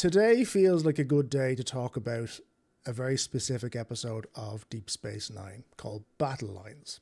Today feels like a good day to talk about a very specific episode of Deep Space Nine called Battle Lines.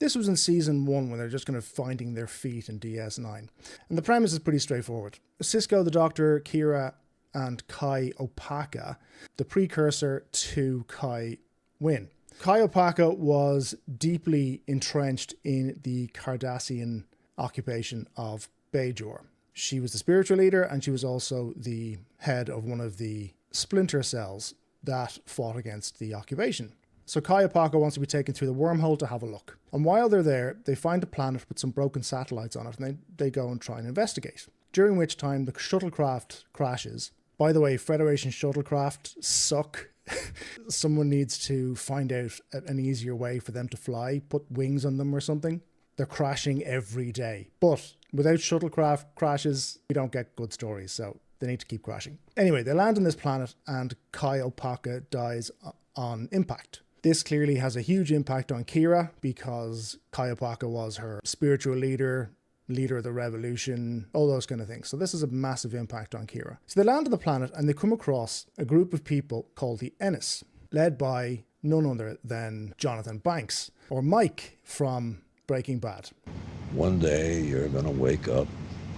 This was in season 1 when they're just kind of finding their feet in DS9. And the premise is pretty straightforward. Sisko, the Doctor, Kira, and Kai Opaka, the precursor to Kai, win. Kai Opaka was deeply entrenched in the Cardassian occupation of Bajor. She was the spiritual leader, and she was also the head of one of the splinter cells that fought against the occupation. So Kai Opaka wants to be taken through the wormhole to have a look. And while they're there, they find a planet with some broken satellites on it, and they go and try and investigate. During which time the shuttlecraft crashes. By the way, Federation shuttlecraft suck. Someone needs to find out an easier way for them to fly, put wings on them or something. They're crashing every day. But without shuttlecraft crashes, we don't get good stories, so they need to keep crashing. Anyway, they land on this planet and Kai Opaka dies on impact. This clearly has a huge impact on Kira because Kai Opaka was her spiritual leader of the revolution, all those kind of things. So this is a massive impact on Kira. So they land on the planet and they come across a group of people called the Ennis, led by none other than Jonathan Banks, or Mike from Breaking Bad. One day you're going to wake up,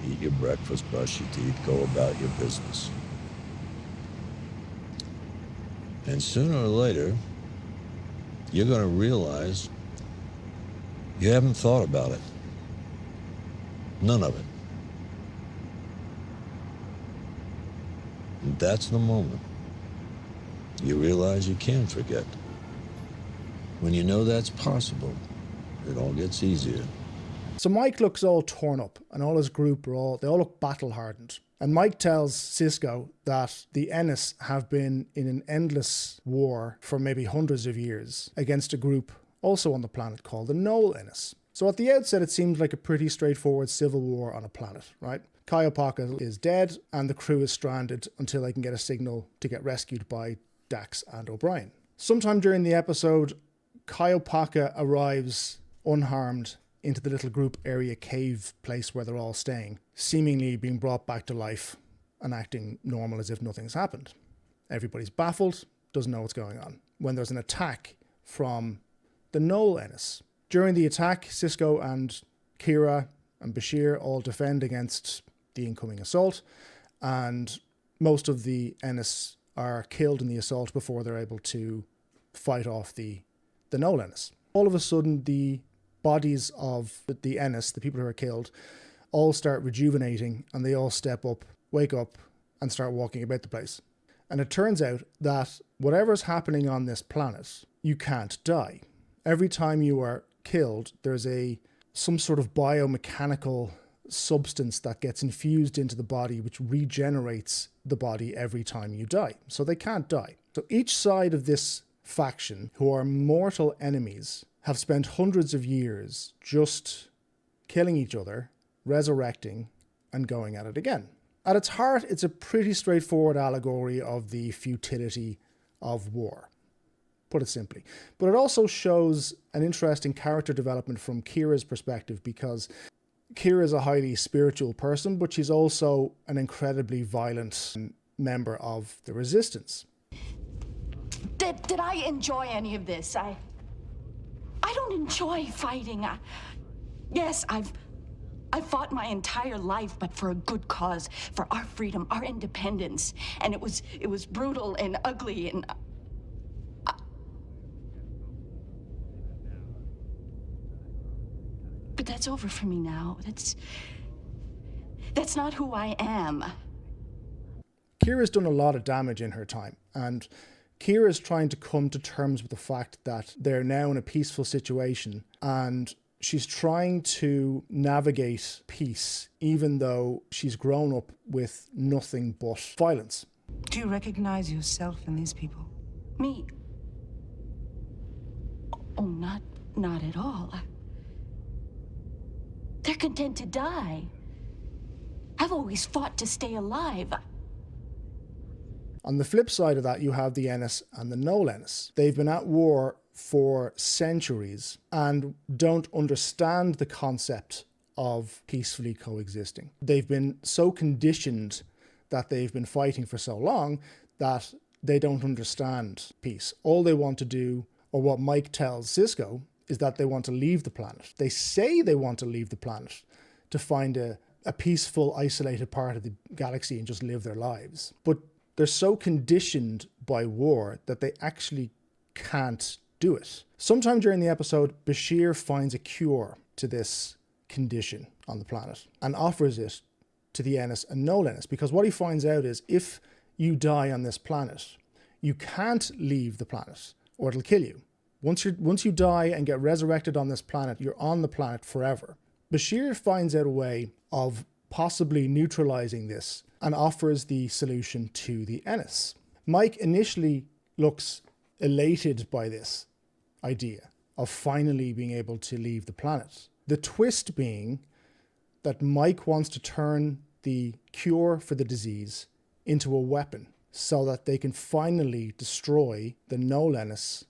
eat your breakfast, brush your teeth, go about your business. And sooner or later, you're going to realize you haven't thought about it. None of it. And that's the moment you realize you can forget. When you know that's possible, it all gets easier. So Mike looks all torn up, and all his group they all look battle hardened. And Mike tells Sisko that the Ennis have been in an endless war for maybe hundreds of years against a group also on the planet called the Nol-Ennis. So at the outset, it seems like a pretty straightforward civil war on a planet, right? Kai Opaka is dead, and the crew is stranded until they can get a signal to get rescued by Dax and O'Brien. Sometime during the episode, Kai Opaka arrives unharmed into the little group area cave place where they're all staying, seemingly being brought back to life and acting normal as if nothing's happened. Everybody's baffled, doesn't know what's going on, when there's an attack from the Nol-Ennis. During the attack, Sisko and Kira and Bashir all defend against the incoming assault, and most of the Ennis are killed in the assault before they're able to fight off the Nol-Ennis. All of a sudden, the bodies of the Ennis, the people who are killed, all start rejuvenating, and they all step up, wake up, and start walking about the place. And it turns out that whatever's happening on this planet, you can't die. Every time you are killed, there's some sort of biomechanical substance that gets infused into the body which regenerates the body every time you die. So they can't die. So each side of this faction, who are mortal enemies, have spent hundreds of years just killing each other, resurrecting, and going at it again. At its heart, it's a pretty straightforward allegory of the futility of war, put it simply. But it also shows an interesting character development from Kira's perspective, because Kira is a highly spiritual person, but she's also an incredibly violent member of the Resistance. Did I enjoy any of this? I don't enjoy fighting. Yes, I've fought my entire life, but for a good cause, for our freedom, our independence. And it was brutal and ugly and but that's over for me now. That's not who I am. Kira's done a lot of damage in her time, and Kira's trying to come to terms with the fact that they're now in a peaceful situation, and she's trying to navigate peace, even though she's grown up with nothing but violence. Do you recognize yourself in these people? Me? Oh, not at all. They're content to die. I've always fought to stay alive. On the flip side of that, you have the Ennis and the Nol-Ennis. They've been at war for centuries and don't understand the concept of peacefully coexisting. They've been so conditioned that they've been fighting for so long that they don't understand peace. All they want to do, or what Mike tells Sisko, is that they want to leave the planet. They say they want to leave the planet to find a peaceful, isolated part of the galaxy and just live their lives. But they're so conditioned by war that they actually can't do it. Sometime during the episode, Bashir finds a cure to this condition on the planet and offers it to the Ennis and Nol-Ennis, because what he finds out is if you die on this planet, you can't leave the planet or it'll kill you. Once you die and get resurrected on this planet, you're on the planet forever. Bashir finds out a way of possibly neutralizing this and offers the solution to the Ennis. Mike initially looks elated by this idea of finally being able to leave the planet. The twist being that Mike wants to turn the cure for the disease into a weapon so that they can finally destroy the Nol-Ennis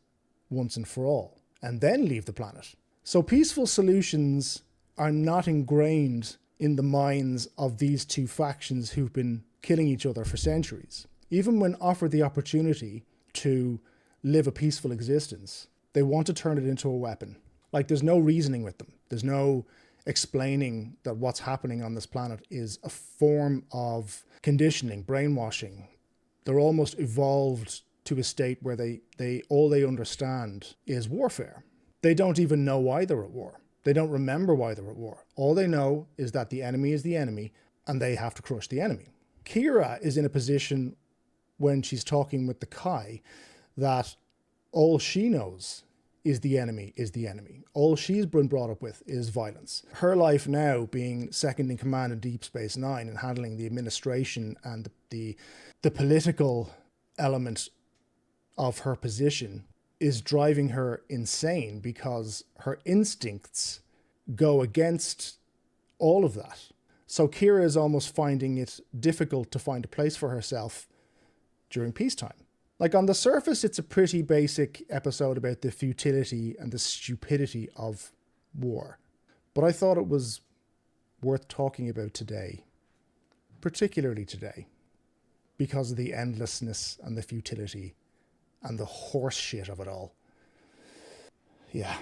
once and for all, and then leave the planet. So peaceful solutions are not ingrained in the minds of these two factions who've been killing each other for centuries. Even when offered the opportunity to live a peaceful existence, they want to turn it into a weapon. Like, there's no reasoning with them. There's no explaining that what's happening on this planet is a form of conditioning, brainwashing. They're almost evolved to a state where they all they understand is warfare. They don't even know why they're at war. They don't remember why they're at war. All they know is that the enemy is the enemy and they have to crush the enemy. Kira is in a position when she's talking with the Kai that all she knows is the enemy is the enemy. All she's been brought up with is violence. Her life now, being second in command in Deep Space Nine and handling the administration and the political element of her position, is driving her insane because her instincts go against all of that. So Kira is almost finding it difficult to find a place for herself during peacetime. Like, on the surface, it's a pretty basic episode about the futility and the stupidity of war. But I thought it was worth talking about today, particularly today, because of the endlessness and the futility and the horse shit of it all. Yeah.